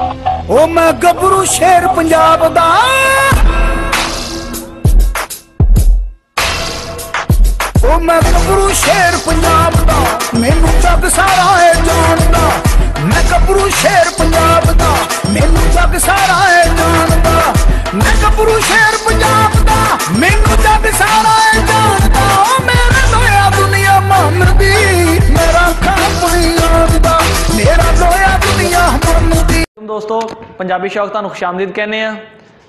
ओ मैं गबरू शेर पंजाब दा, ओ मैं गबरू शेर पंजाब दा, मैनू जग सारा है जानदा। मैं गबरू शेर पंजाब दा, मैनू जग सारा है जानदा। मैं गबरू शेर पंजाब दा, मैनू जग सारा है जानदा। ओ मेरा लोया दुनिया मन दी, मेरा खाप दा, मेरा लोया दुनिया मन दी। दोस्तों पंजाबी शौक तुहानू खुशामदीद कहने आ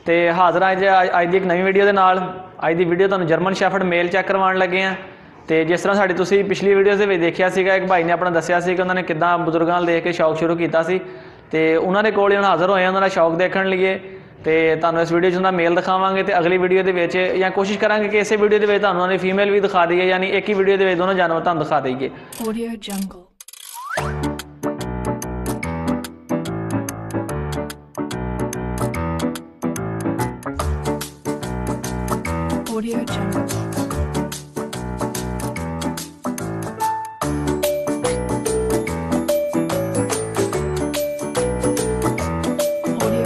ते हाज़र अज दी एक नवी वीडियो के नाल। अज दी वीडियो तुहानू जर्मन शैफर्ड मेल चैक करवाउण लगे हैं। तो जिस तरह साड़ी तुसीं पिछली वीडियोज़ दे विच देखिया सीगा, एक भाई ने अपना दस्सिया सी कि उन्होंने किद्दां बजुर्गां देख के शौक शुरू किया सी, तो उन्होंने कोल हुण हाज़र होए उन्होंने शौक देखण लईए। तो तुहानू इस वीडियो च उन्होंने मेल दिखावांगे तो अगली वीडियो के विच या कोशिश करांगे कि इस वीडियो के विच तुहानू उन्होंने फीमेल भी दिखा दईए, यानी एक ही वीडियो के विच दोनों जानवर तुहानू दिखा दईए। Audio Jungle. Audio Jungle. Audio Jungle. Audio Jungle. Audio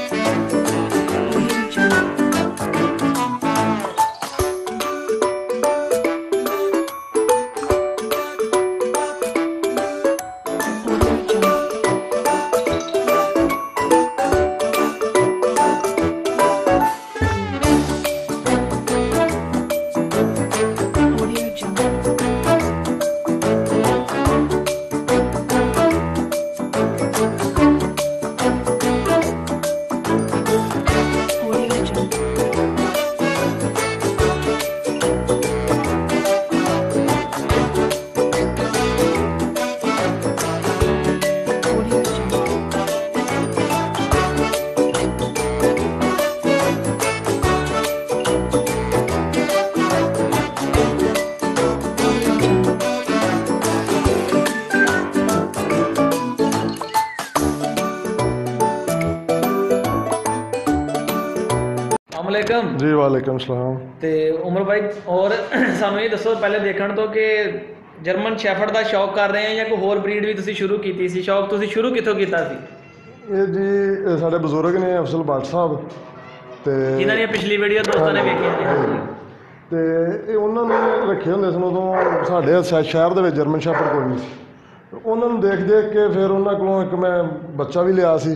Jungle. Audio Jungle. Audio Jungle. Audio Jungle. Audio Jungle. Audio Jungle. Audio Jungle. अस्सलामुअलैकुम जी वालेकुम सलाम। ते उमर भाई और सानू ये दसो पहले देखण तो कि जर्मन शैफर्ड का शौक कर रहे हैं या कोई होर ब्रीड भी तुसी शुरू कीती सी? शौक तुसी शुरू कित्थों कीता सी? ये जी साढ़े बजुर्ग ने अफसल भट्ट साहब ते जिन्हां दी पिछली वीडियो दोस्तों ने वेखी है। ते ये उन्होंने रखे होंदे सन उदों साढ़े शहर दे विच जर्मन शैफर्ड कोई नहीं सी। उन्होंने देख देख के फिर उन्होंने कोलों एक मैं बच्चा भी लिया सी,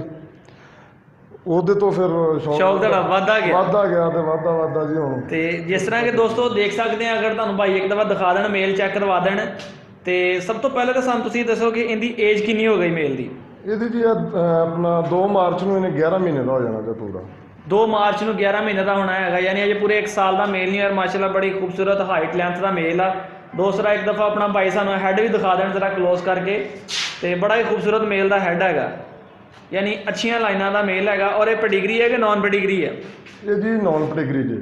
ਉਹਦੇ ਤੋਂ ਫਿਰ शौक ਤੁਹਾਡਾ ਵੱਧਦਾ ਗਿਆ। ਤੇ ਵੱਧਦਾ ਜੀ ਹੁਣ। ਤੇ ਜਿਸ ਤਰ੍ਹਾਂ ਕਿ ਦੋਸਤੋ ਦੇਖ ਸਕਦੇ ਆ, ਅਗਰ ਤੁਹਾਨੂੰ ਭਾਈ ਇੱਕ ਦਫਾ ਦਿਖਾ ਦੇਣ ਮੇਲ ਚੈੱਕ ਕਰਵਾ ਦੇਣ, ਤੇ ਸਭ ਤੋਂ ਪਹਿਲਾਂ ਤਾਂ ਸਾਨੂੰ ਤੁਸੀਂ ਦੱਸੋ ਕਿ ਇਹਦੀ ਏਜ ਕਿੰਨੀ ਹੋ ਗਈ ਮੇਲ ਦੀ? ਇਹਦੀ ਜੀ ਆਪਣਾ 2 ਮਾਰਚ ਨੂੰ ਇਹਨੇ 11 ਮਹੀਨੇ ਦਾ ਹੋ ਜਾਣਾ ਜੀ ਪੂਰਾ। 2 ਮਾਰਚ ਨੂੰ 11 ਮਹੀਨੇ ਦਾ ਹੋਣਾ ਹੈਗਾ, ਯਾਨੀ ਅਜੇ ਪੂਰੇ 1 ਸਾਲ ਦਾ ਮੇਲ ਨਹੀਂ। ਯਾਰ ਮਾਸ਼ਾਅੱਲਾ ਬੜੀ ਖੂਬਸੂਰਤ ਹਾਈਟ ਲੈਂਥ ਦਾ ਮੇਲ ਆ। ਦੂਸਰਾ ਇੱਕ ਦਫਾ ਆਪਣਾ ਭਾਈ ਸਾਨੂੰ ਹੈਡ ਵੀ ਦਿਖਾ ਦੇਣ ਜ਼ਰਾ ਕਲੋਜ਼ ਕਰਕੇ, ਤੇ ਬੜਾ ਹੀ ਖੂਬਸੂਰਤ ਮੇਲ ਦਾ ਹੈਡ ਹੈਗਾ, यानी अच्छिया लाइना का मेल है। और ये पेडिग्री है कि नॉन पेडिग्री है? ये जी नॉन पेडिग्री जी,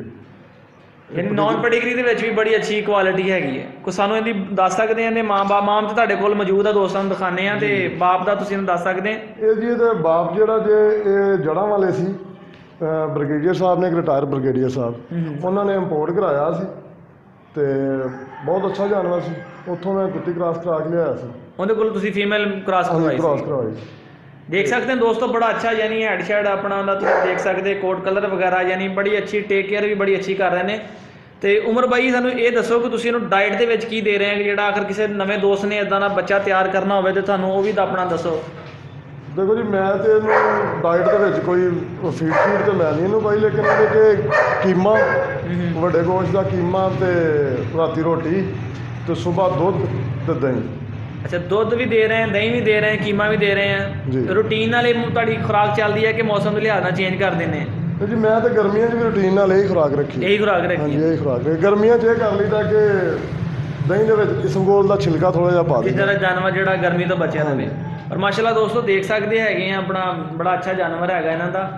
यानी नॉन पेडिग्री के भी बड़ी अच्छी क्वालिटी हैगी है। कुछ सानू इहदी दस सकते हैं? मां बाप माम तो तुहाडे कोल मौजूद है, दोस्तों नूं दिखाने आ, ते बाप दा तुसीं दस सकते हैं? ये जी ਇਹਦੇ ਬਾਪ ਜਿਹੜਾ ਜੇ ਇਹ ਜੜ੍ਹਾਂ ਵਾਲੇ ਸੀ, ਬ੍ਰਿਗੇਡੀਅਰ ਸਾਹਿਬ ਨੇ, ਇੱਕ ਰਿਟਾਇਰ ਬ੍ਰਿਗੇਡੀਅਰ ਸਾਹਿਬ, ਉਹਨਾਂ ਨੇ ਇੰਪੋਰਟ ਕਰਾਇਆ ਸੀ ਤੇ ਬਹੁਤ ਅੱਛਾ ਜਾਨਵਰ ਸੀ। ਉੱਥੋਂ ਮੈਂ ਕੁੱਤੀ ਕ੍ਰਾਸ ਕਰਾ ਕੇ ਲਿਆਇਆ ਸੀ। ਉਹਦੇ ਕੋਲ ਤੁਸੀਂ ਫੀਮੇਲ ਕ੍ਰਾਸ ਕਰਵਾਈ ਸੀ? देख सकते हैं दोस्तों, बड़ा अच्छा यानी हैड शैड अपना देख सकते, कोट कलर वगैरह यानी बड़ी अच्छी टेक केयर भी बड़ी अच्छी कर रहे हैं। तो उमर भाई सानू ये दसो कि तुसीं इहनूं डाइट दे विच की दे रहे हैं, कि जिहड़ा आखिर किसी नवे दोस्त ने इदां दा बच्चा तैयार करना होवे ते तुहानूं वो भी तो अपना दसो। देखो जी मैं तो ਇਹਨੂੰ डाइट ਦੇ ਵਿੱਚ ਕੋਈ ਫੀਡ ਤੇ ਮੈਂ ਨਹੀਂ ਇਹਨੂੰ ਪਾਈ, ਲੇਕਿਨ ਇਹਦੇ ਚ ਕੀਮਾ, ਵੱਡੇ ਗੋਸ਼ਤ ਦਾ ਕੀਮਾ ਤੇ ਰਾਤੀ ਰੋਟੀ ਤੇ ਸਵੇਰ ਦੁੱਧ ਤੇ ਦਹੀਂ। अच्छा दुध भी दे रहे हैं, दही भी दे रहे हैं, कीमा भी दे रहे हैं। रूटीन वाले तुहाडी खुराक चलती है कि मौसम के लिहाज नाल चेंज कर देने? जी मैं तो गर्मियों भी रूटीन नाल यही खुराक रखी। यही खुराक रखी? हाँ जी यही खुराक रखी। गर्मियों ये कर लीता कि दही ਦੇ ਵਿੱਚ ਇਸਬਗੋਲ ਦਾ ਛਿਲਕਾ ਥੋੜਾ ਜਿਹਾ ਪਾ ਦੇ, ਜਿਹੜਾ ਜਾਨਵਰ ਜਿਹੜਾ ਗਰਮੀ ਤੋਂ ਬਚਿਆ ਰਹੇ। ਔਰ ਮਾਸ਼ਾਅੱਲਾ ਦੋਸਤੋ ਦੇਖ ਸਕਦੇ ਹੈਗੇ ਆ ਆਪਣਾ ਬੜਾ ਅੱਛਾ ਜਾਨਵਰ ਹੈਗਾ ਇਹਨਾਂ ਦਾ।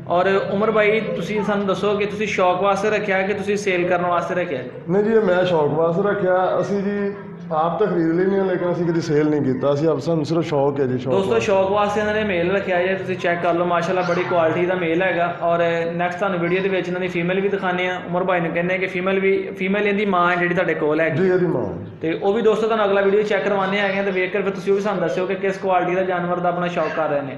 ਔਰ ਉਮਰ ਭਾਈ ਤੁਸੀਂ ਸਾਨੂੰ ਦੱਸੋ ਕਿ ਤੁਸੀਂ ਸ਼ੌਕ ਵਾਸਤੇ ਰੱਖਿਆ ਕਿ ਤੁਸੀਂ ਸੇਲ ਕਰਨ ਵਾਸਤੇ ਰੱਖਿਆ? ਨਹੀਂ ਜੀ, ਇਹ ਮੈਂ ਸ਼ੌਕ ਵਾਸਤੇ ਰੱਖਿਆ। ਅਸੀਂ ਜੀ ਆਪ ਤਾਂ ਖਰੀਦ ਲੈਂਦੇ ਹਾਂ, ਲੇਕਿਨ ਅਸੀਂ ਕਦੀ ਸੇਲ ਨਹੀਂ ਕੀਤਾ। ਅਸੀਂ ਆਪ ਸਾਨੂੰ ਸਿਰਫ ਸ਼ੌਕ ਹੈ ਜੀ। ਸ਼ੌਕ ਦੋਸਤੋ ਸ਼ੌਕ ਵਾਸਤੇ ਇਹਨਾਂ ਨੇ ਮੇਲ ਰੱਖਿਆ ਜੇ, ਤੁਸੀਂ ਚੈੱਕ ਕਰ ਲਓ ਮਾਸ਼ਾਅੱਲਾ ਬੜੀ ਕੁਆਲਿਟੀ ਦਾ ਮੇਲ ਹੈਗਾ। ਔਰ ਨੈਕਸਟ ਤੁਹਾਨੂੰ ਵੀਡੀਓ ਦੇ ਵਿੱਚ ਇਹਨਾਂ ਦੀ ਫੀਮੇਲ ਵੀ ਦਿਖਾਉਂਦੇ ਆ। ਉਮਰ ਭਾਈ ਨੂੰ ਕਹਿੰਦੇ ਕਿ ਫੀਮੇਲ ਇਹਦੀ ਮਾਂ ਹੈ ਜਿਹੜੀ ਤੁਹਾਡੇ ਕੋਲ ਹੈਗੀ ਜੀ, ਇਹਦੀ ਮਾਂ। ਤੇ ਉਹ ਵੀ ਦੋਸਤੋ ਤੁਹਾਨੂੰ ਅਗਲਾ ਵੀਡੀਓ ਚੈੱਕ ਕਰਵਾਉਂਦੇ ਹੈਗੇ ਤੇ ਵੇਖ ਕੇ ਫਿਰ ਤੁਸੀਂ ਉਹ ਵੀ ਸਾਨੂੰ ਦੱਸਿਓ ਕਿ ਕਿਸ ਕੁਆਲਿਟੀ ਦਾ ਜਾਨਵਰ ਦਾ ਆਪਣਾ ਸ਼ੌਕ ਕਰ ਰਹੇ ਨੇ।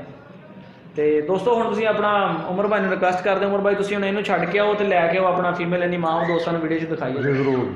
ਤੇ ਦੋਸਤੋ ਹੁਣ ਤੁਸੀਂ ਆਪਣਾ ਉਮਰ ਭਾਈ ਨੂੰ ਰਿਕੁਐਸਟ ਕਰਦੇ ਹੋ, ਉਮਰ ਭਾਈ ਤੁਸੀਂ ਹੁਣ ਇਹਨੂੰ ਛੱਡ ਕੇ ਆਓ ਤੇ ਲੈ ਕੇ ਆਓ ਆਪਣਾ ਫੀਮੇਲ ਇਹਦੀ ਮਾਂ, ਉਹ ਦੋਸਤਾਂ ਨੂੰ ਵੀਡੀਓ 'ਚ ਦਿਖਾਈਏ। ਜੀ ਜ਼ਰੂਰ।